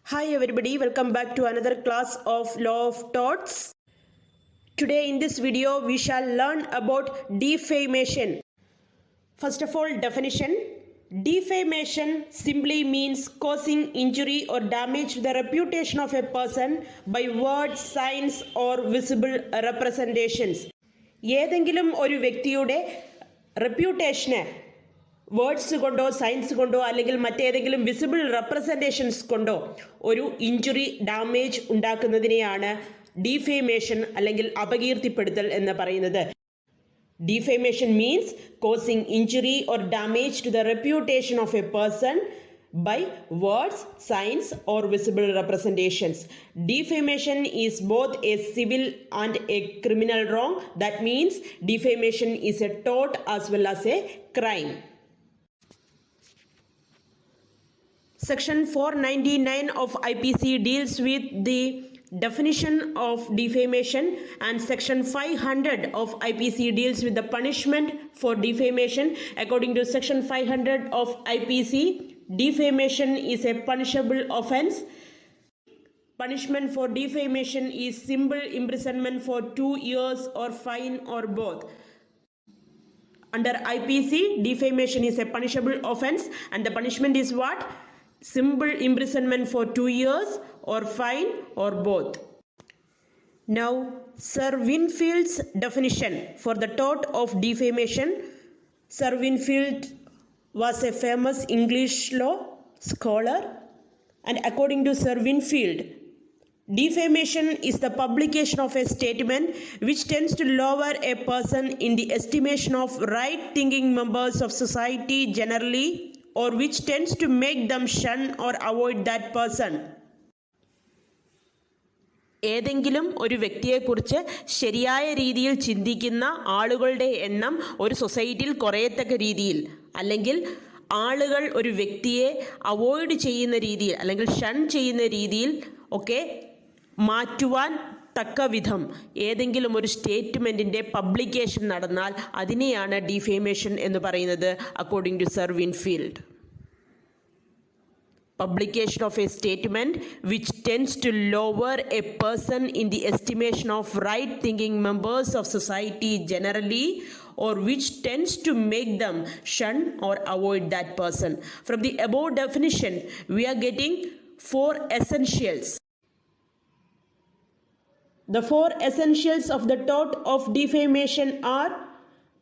Hi everybody, welcome back to another class of Law of Torts. Today in this video we shall learn about defamation. First of all, definition. Defamation simply means causing injury or damage to the reputation of a person by words, signs or visible representations. ഏതെങ്കിലും ഒരു വ്യക്തിയുടെ റെപ്യൂട്ടേഷനെ words കൊണ്ടോ science കൊണ്ടോ അല്ലെങ്കിൽ മറ്റേതെങ്കിലും visible representations കൊണ്ടോ ഒരു injury damage ഉണ്ടാക്കുന്നതിനെയാണ് defamation അല്ലെങ്കിൽ അപകീർത്തിപ്പെടുത്തൽ എന്ന് പറയുന്നത്. Defamation means causing injury or damage to the reputation of a person by words, signs or visible representations. Defamation is both a civil and a criminal wrong. That means defamation is a tort as well as a crime. Section 499 of IPC deals with the definition of defamation, and section 500 of IPC deals with the punishment for defamation. According to section 500 of IPC, defamation is a punishable offense. Punishment for defamation is simple imprisonment for 2 years or fine or both. Under IPC, defamation is a punishable offense and the punishment is what? Simple imprisonment for 2 years or fine or both. Now, Sir Winfield's definition for the tort of defamation. Sir Winfield was a famous English law scholar, and according to Sir Winfield, defamation is the publication of a statement which tends to lower a person in the estimation of right-thinking members of society generally, or which tends to make them shun or avoid that person. ഏതെങ്കിലും ഒരു വ്യക്തിയെക്കുറിച്ച് ശരിയായ രീതിയിൽ ചിന്തിക്കുന്ന ആളുകളുടെ എണ്ണം ഒരു സൊസൈറ്റിയിൽ കുറയത്തക്ക രീതിയിൽ, അല്ലെങ്കിൽ ആളുകൾ ഒരു വ്യക്തിയെ അവോയ്ഡ് ചെയ്യുന്ന രീതിയിൽ അല്ലെങ്കിൽ ഷൻ ചെയ്യുന്ന രീതിയിൽ ഒക്കെ മാറ്റുവാൻ തക്ക വിധം ഏതെങ്കിലും ഒരു സ്റ്റേറ്റ്മെൻറ്റിൻ്റെ പബ്ലിക്കേഷൻ നടന്നാൽ അതിനെയാണ് ഡിഫേമേഷൻ എന്ന് പറയുന്നത്. According to Sir Winfield, publication of a statement which tends to lower a person in the estimation of right-thinking members of society generally, or which tends to make them shun or avoid that person. From the above definition, we are getting 4 essentials. The 4 essentials of the tort of defamation are: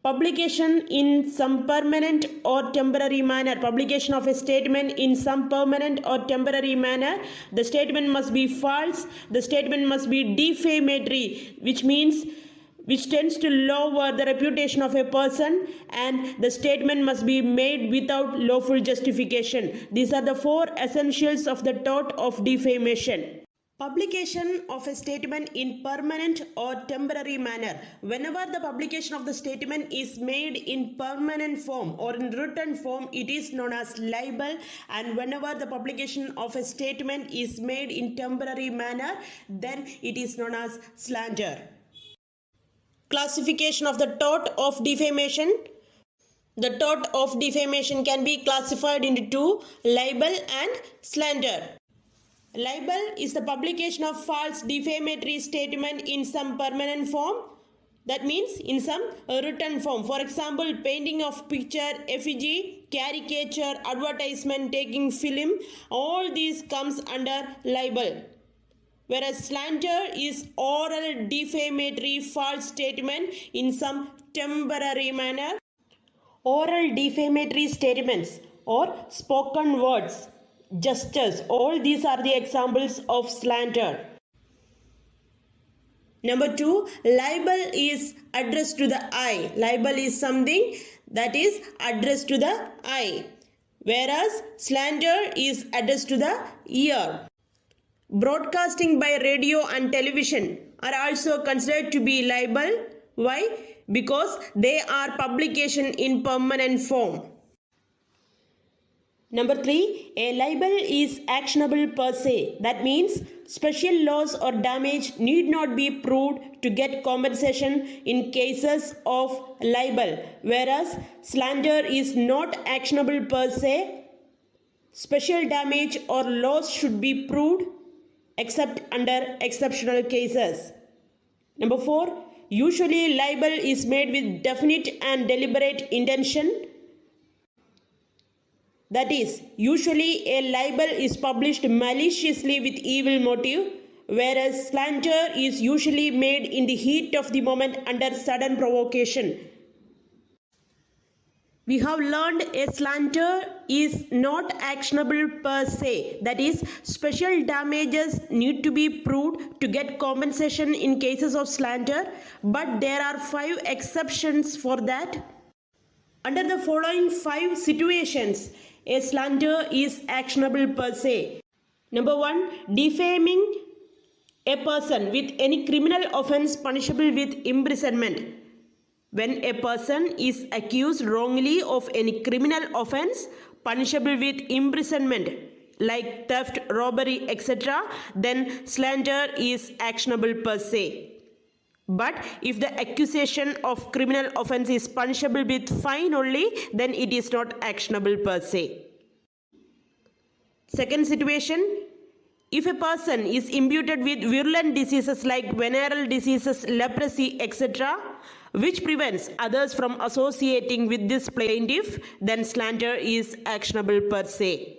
publication in some permanent or temporary manner. Publication of a statement in some permanent or temporary manner. The statement must be false. The statement must be defamatory, which means which tends to lower the reputation of a person, and the statement must be made without lawful justification. These are the 4 essentials of the tort of defamation. Publication of a statement in permanent or temporary manner. Whenever the publication of the statement is made in permanent form or in written form, it is known as libel, and whenever the publication of a statement is made in temporary manner, then it is known as slander. Classification of the tort of defamation. The tort of defamation can be classified into 2: libel and slander. Libel is the publication of false defamatory statement in some permanent form. That means in some written form. For example, painting of picture, effigy, caricature, advertisement, taking film, all these comes under libel. Whereas slander is oral defamatory false statement in some temporary manner. Oral defamatory statements or spoken words, gestures, all these are the examples of slander. Number 2, libel is addressed to the eye. Libel is something that is addressed to the eye, whereas slander is addressed to the ear. Broadcasting by radio and television are also considered to be libel. Why? Because they are publication in permanent form. Number 3, a libel is actionable per se. That means special loss or damage need not be proved to get compensation in cases of libel, whereas slander is not actionable per se Special damage or loss should be proved except under exceptional cases. Number 4, usually libel is made with definite and deliberate intention. That is, usually a libel is published maliciously with evil motive, whereas slander is usually made in the heat of the moment under sudden provocation. We have learned a slander is not actionable per se. That is, special damages need to be proved to get compensation in cases of slander, but there are 5 exceptions for that. Under the following 5 situations, a slander is actionable per se. Number 1, defaming a person with any criminal offense punishable with imprisonment. When a person is accused wrongly of any criminal offense punishable with imprisonment, like theft, robbery, etc., then slander is actionable per se. But if the accusation of criminal offense is punishable with fine only, then it is not actionable per se. Second situation, if a person is imputed with virulent diseases like venereal diseases, leprosy, etc., which prevents others from associating with this plaintiff, then slander is actionable per se.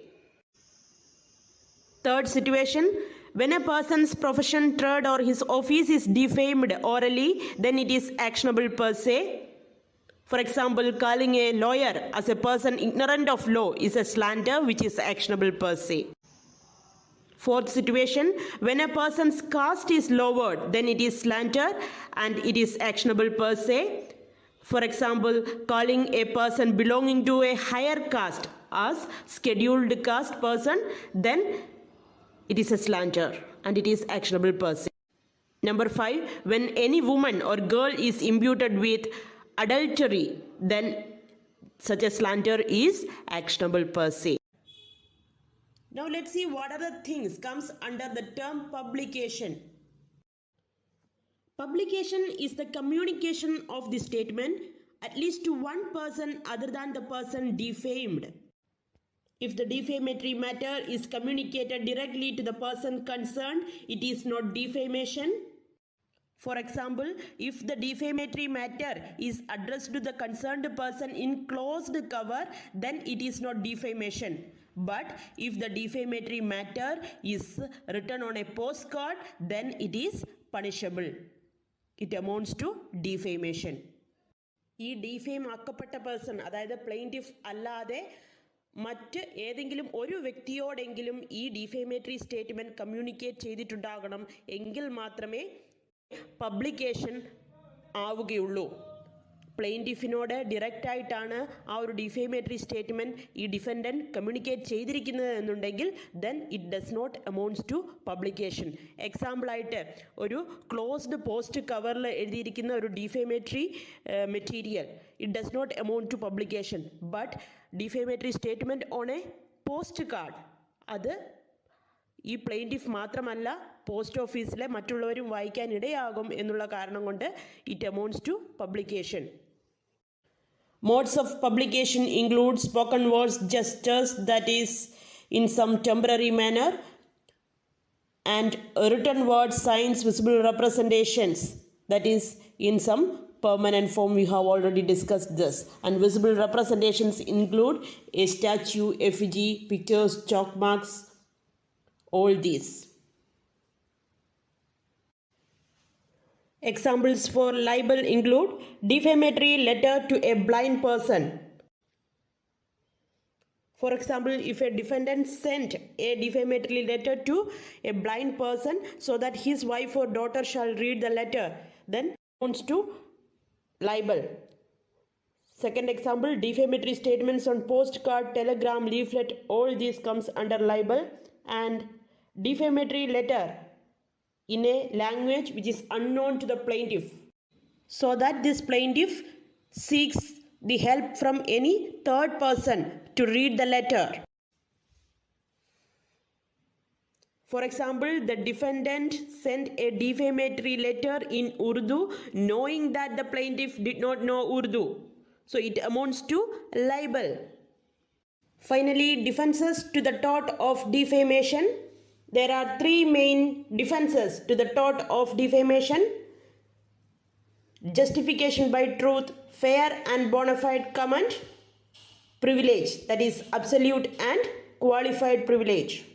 Third situation, when a person's profession, trade, or his office is defamed orally, then it is actionable per se. For example, calling a lawyer as a person ignorant of law is a slander which is actionable per se. Fourth situation, when a person's caste is lowered, then it is slander and it is actionable per se. For example, calling a person belonging to a higher caste as scheduled caste person, then it is a slander and it is actionable per se. Number 5, when any woman or girl is imputed with adultery, then such a slander is actionable per se. Now let's see what other things comes under the term publication. Publication is the communication of the statement at least to one person other than the person defamed. If the defamatory matter is communicated directly to the person concerned, it is not defamation. For example, if the defamatory matter is addressed to the concerned person in closed cover, then it is not defamation. But if the defamatory matter is written on a postcard, then it is punishable. It amounts to defamation. ഈ defame ആക്കപ്പെട്ട person, അതായത് plaintiff അല്ലാതെ മറ്റ് ഏതെങ്കിലും ഒരു വ്യക്തിയോടെങ്കിലും ഈ ഡിഫേമേറ്ററി statement communicate ചെയ്തിട്ടുണ്ടാകണം, എങ്കിൽ മാത്രമേ publication ആവുകയുള്ളൂ. പ്ലെയിൻറ്റിഫിനോട് ഡയറക്റ്റായിട്ടാണ് ആ ഒരു ഡിഫേമേറ്ററി സ്റ്റേറ്റ്മെൻറ്റ് ഈ ഡിഫൻഡൻറ്റ് കമ്മ്യൂണിക്കേറ്റ് ചെയ്തിരിക്കുന്നത് എന്നുണ്ടെങ്കിൽ then it does not amounts to publication. എക്സാമ്പിളായിട്ട് ഒരു ക്ലോസ്ഡ് പോസ്റ്റ് കവറിൽ എഴുതിയിരിക്കുന്ന ഒരു defamatory material, it does not amount to publication. But defamatory statement on a post card, അത് ഈ പ്ലെയിൻറ്റിഫ് മാത്രമല്ല പോസ്റ്റ് ഓഫീസിലെ മറ്റുള്ളവരും വായിക്കാൻ ഇടയാകും എന്നുള്ള കാരണം കൊണ്ട് it amounts to publication. Modes of publication include spoken words gestures, that is in some temporary manner, and written words signs visible representations, that is in some permanent form. We have already discussed this. And visible representations include a statue, effigy, pictures, chalk marks, all these. Examples for libel include defamatory letter to a blind person. For example, if a defendant sent a defamatory letter to a blind person so that his wife or daughter shall read the letter, then amounts to libel. Second example, defamatory statements on postcard, telegram, leaflet, all these comes under libel. And defamatory letter in a language which is unknown to the plaintiff, so that this plaintiff seeks the help from any third person to read the letter. For example, the defendant sent a defamatory letter in Urdu knowing that the plaintiff did not know Urdu, so it amounts to libel. Finally, defenses to the tort of defamation. There are three main defenses to the tort of defamation: justification by truth, fair and bona fide comment, privilege, that is absolute and qualified privilege.